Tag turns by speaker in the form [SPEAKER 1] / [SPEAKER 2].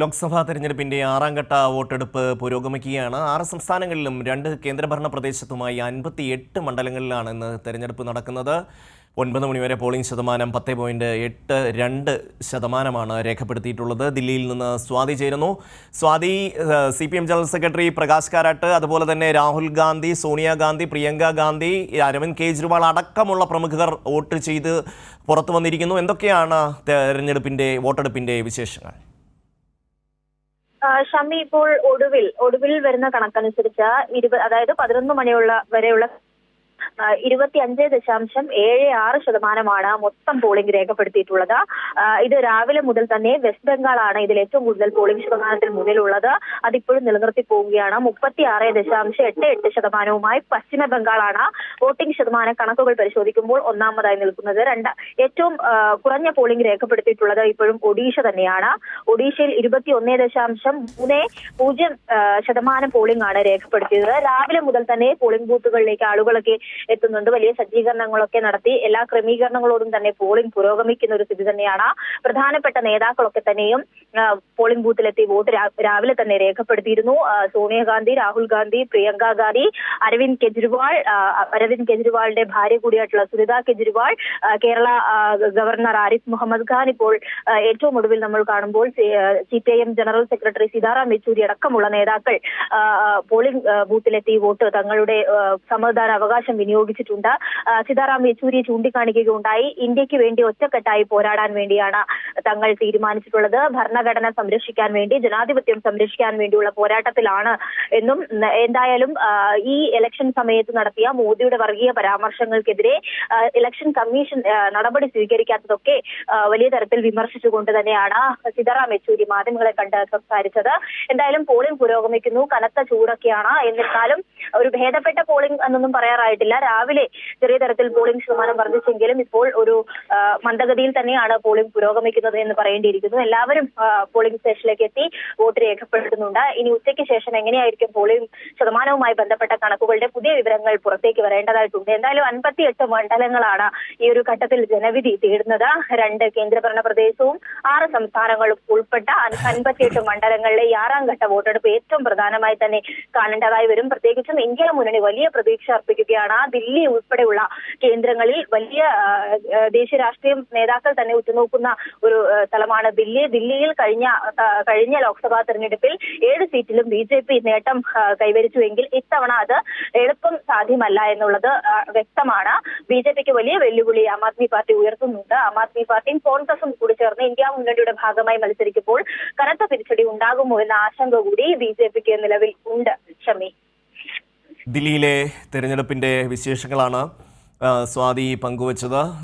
[SPEAKER 1] ലോക്സഭാ തെരഞ്ഞെടുപ്പിന്റെ 6ാം ഘട്ട വോട്ടെടുപ്പ് പുരോഗമിക്കുകയാണ്. 6 സംസ്ഥാനങ്ങളിലും 2 കേന്ദ്രഭരണ പ്രദേശത്തുമായി 58 മണ്ഡലങ്ങളിലാണ് ഇന്ന് തെരഞ്ഞെടുപ്പ് നടക്കുന്നത്. 9 മണിവരെ പോളിംഗ് ശതമാനം 10.82% രേഖപ്പെടുത്തിയിട്ടുള്ളത്. ദില്ലിയിൽ നിന്ന് സ്വാതി ചേരുന്നു. Swathi, CPM general secretary Prakash Karat, അതുപോലെ തന്നെ രാഹുൽ ഗാന്ധി, സോണിയാഗാന്ധി, പ്രിയങ്ക ഗാന്ധി, അരവിന്ദ് കെജ്രിവാൾ അടക്കമുള്ള പ്രമുഖർ വോട്ട് ചെയ്ത് പുറത്തു വന്നിരിക്കുന്നു. എന്തൊക്കെയാണ് വോട്ടെടുപ്പിന്റെ വിശേഷങ്ങൾ?
[SPEAKER 2] ഷമി, ഇപ്പോൾ ഒടുവിൽ വരുന്ന കണക്കനുസരിച്ച് 11 മണിയുള്ള വരെയുള്ള 25.76% മൊത്തം പോളിംഗ് രേഖപ്പെടുത്തിയിട്ടുള്ളത്. ഇത് രാവിലെ മുതൽ തന്നെ വെസ്റ്റ് ബംഗാളാണ് ഇതിൽ ഏറ്റവും കൂടുതൽ പോളിംഗ് ശതമാനത്തിൽ മുന്നിലുള്ളത്. അതിപ്പോഴും നിലനിർത്തി പോവുകയാണ്. 36.88%. പശ്ചിമ ബംഗാളാണ് വോട്ടിംഗ് ശതമാന കണക്കുകൾ പരിശോധിക്കുമ്പോൾ ഒന്നാമതായി നിൽക്കുന്നത്. ഏറ്റവും കുറഞ്ഞ പോളിംഗ് രേഖപ്പെടുത്തിയിട്ടുള്ളത് ഇപ്പോഴും ഒഡീഷ തന്നെയാണ്. ഒഡീഷയിൽ 21.00% പോളിംഗ് ആണ് രേഖപ്പെടുത്തിയത്. രാവിലെ മുതൽ തന്നെ പോളിംഗ് ബൂത്തുകളിലേക്ക് ആളുകളൊക്കെ എത്തുന്നുണ്ട്. വലിയ സജ്ജീകരണങ്ങളൊക്കെ നടത്തി എല്ലാ ക്രമീകരണങ്ങളോടും തന്നെ പോളിംഗ് പുരോഗമിക്കുന്ന ഒരു സ്ഥിതി തന്നെയാണ്. പ്രധാനപ്പെട്ട നേതാക്കളൊക്കെ തന്നെയും പോളിംഗ് ബൂത്തിലെത്തി വോട്ട് രാവിലെ തന്നെ രേഖപ്പെടുത്തിയിരുന്നു. സോണിയാഗാന്ധി, രാഹുൽ ഗാന്ധി, പ്രിയങ്ക ഗാന്ധി, അരവിന്ദ് കെജ്രിവാളിന്റെ ഭാര്യ കൂടിയായിട്ടുള്ള സുനിത കെജ്രിവാൾ, കേരള ഗവർണർ ആരിഫ് മുഹമ്മദ് ഖാൻ, ഇപ്പോൾ ഏറ്റവും ഒടുവിൽ നമ്മൾ കാണുമ്പോൾ CPIM general secretary Sitaram Yechury അടക്കമുള്ള നേതാക്കൾ പോളിംഗ് ബൂത്തിലെത്തി വോട്ട് തങ്ങളുടെ സമ്മതിദാന അവകാശം വിനിയോഗിച്ചിട്ടുണ്ട്. സീതാറാം യെച്ചൂരി ചൂണ്ടിക്കാണിക്കുകയുണ്ടായി, ഇന്ത്യക്ക് വേണ്ടി ഒറ്റക്കെട്ടായി പോരാടാൻ വേണ്ടിയാണ് തങ്ങൾ തീരുമാനിച്ചിട്ടുള്ളത്. ഭരണഘടന സംരക്ഷിക്കാൻ വേണ്ടി, ജനാധിപത്യം സംരക്ഷിക്കാൻ വേണ്ടിയുള്ള പോരാട്ടത്തിലാണ് എന്നും, എന്തായാലും ഈ ഇലക്ഷൻ സമയത്ത് നടത്തിയ മോദിയുടെ വർഗീയ പരാമർശങ്ങൾക്കെതിരെ ഇലക്ഷൻ കമ്മീഷൻ നടപടി സ്വീകരിക്കാത്തതൊക്കെ വലിയ തരത്തിൽ വിമർശിച്ചുകൊണ്ട് തന്നെയാണ് സീതാറാം യെച്ചൂരി മാധ്യമങ്ങളെ കണ്ട് സംസാരിച്ചത്. എന്തായാലും പോളിംഗ് പുരോഗമിക്കുന്നു. കനത്ത ചൂടൊക്കെയാണ്. എന്നിരുന്നാലും ഒരു ഭേദപ്പെട്ട പോളിംഗ് എന്നൊന്നും പറയാറായിട്ടില്ല. രാവിലെ ചെറിയ തരത്തിൽ പോളിംഗ് ശതമാനം വർദ്ധിച്ചെങ്കിലും ഇപ്പോൾ ഒരു മന്ദഗതിയിൽ തന്നെയാണ് പോളിംഗ് പുരോഗമിക്കുന്നത് എന്ന് പറയേണ്ടിയിരിക്കുന്നു. എല്ലാവരും പോളിംഗ് സ്റ്റേഷനിലേക്ക് എത്തി വോട്ട് രേഖപ്പെടുത്തുന്നുണ്ട്. ഇനി ഉച്ചയ്ക്ക് ശേഷം എങ്ങനെയായിരിക്കും പോളിംഗ് ശതമാനവുമായി ബന്ധപ്പെട്ട കണക്കുകളുടെ പുതിയ വിവരങ്ങൾ പുറത്തേക്ക് വരേണ്ടതായിട്ടുണ്ട്. എന്തായാലും 58 മണ്ഡലങ്ങളാണ് ഈ ഒരു ഘട്ടത്തിൽ ജനവിധി തേടുന്നത്. 2 കേന്ദ്രഭരണ പ്രദേശവും 6 സംസ്ഥാനങ്ങളും ഉൾപ്പെട്ട 58 മണ്ഡലങ്ങളിലെ 6ാം ഘട്ട വോട്ടെടുപ്പ് ഏറ്റവും പ്രധാനമായി തന്നെ കാണേണ്ടതായി വരും. പ്രത്യേകിച്ചും ഇന്ത്യ മുന്നണി വലിയ പ്രതീക്ഷ അർപ്പിക്കുകയാണ്. ദില്ലി ഉൾപ്പെടെയുള്ള കേന്ദ്രങ്ങളിൽ വലിയ ദേശീയ രാഷ്ട്രീയ നേതാക്കൾ തന്നെ ഉറ്റുനോക്കുന്ന ഒരു സ്ഥലമാണ് ദില്ലി. ദില്ലിയിൽ കഴിഞ്ഞ ലോക്സഭാ തെരഞ്ഞെടുപ്പിൽ 7 സീറ്റിലും BJP നേട്ടം കൈവരിച്ചുവെങ്കിൽ ഇത്തവണ അത് എളുപ്പം സാധ്യമല്ല എന്നുള്ളത് വ്യക്തമാണ്. BJPക്ക് വലിയ വെല്ലുവിളി ആം ആദ്മി പാർട്ടി ഉയർത്തുന്നുണ്ട്. ആം ആദ്മി പാർട്ടിയും കോൺഗ്രസും കൂടി ചേർന്ന് ഇന്ത്യ മുന്നണിയുടെ ഭാഗമായി മത്സരിക്കുമ്പോൾ കനത്ത തിരിച്ചടി ഉണ്ടാകുമോ എന്ന ആശങ്ക കൂടി BJPക്ക് നിലവിൽ ഉണ്ട്. ഷമി,
[SPEAKER 1] ദില്ലിയിലെ തെരഞ്ഞെടുപ്പിന്റെ വിശേഷങ്ങളാണ് സ്വാതി പങ്കുവച്ചത്.